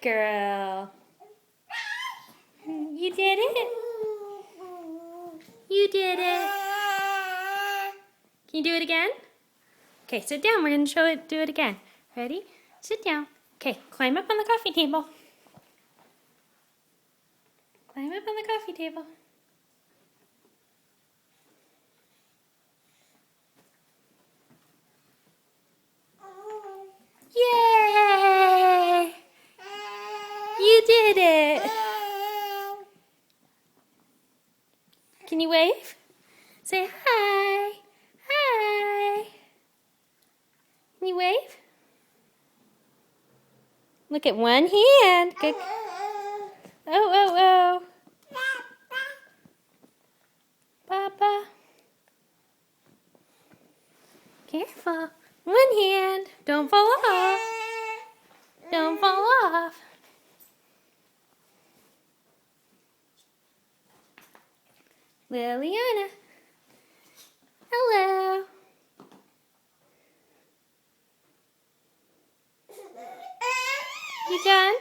girl. You did it. You did it. Can you do it again? Okay, sit down. We're going to do it again. Ready? Sit down. Okay, climb up on the coffee table. Climb up on the coffee table. Yay! You did it. Can you wave? Say hi. Hi. Can you wave? Look at one hand. Good. Oh. Papa. Careful. One hand. Don't fall off. Don't fall off. Liliana. Hello. You done?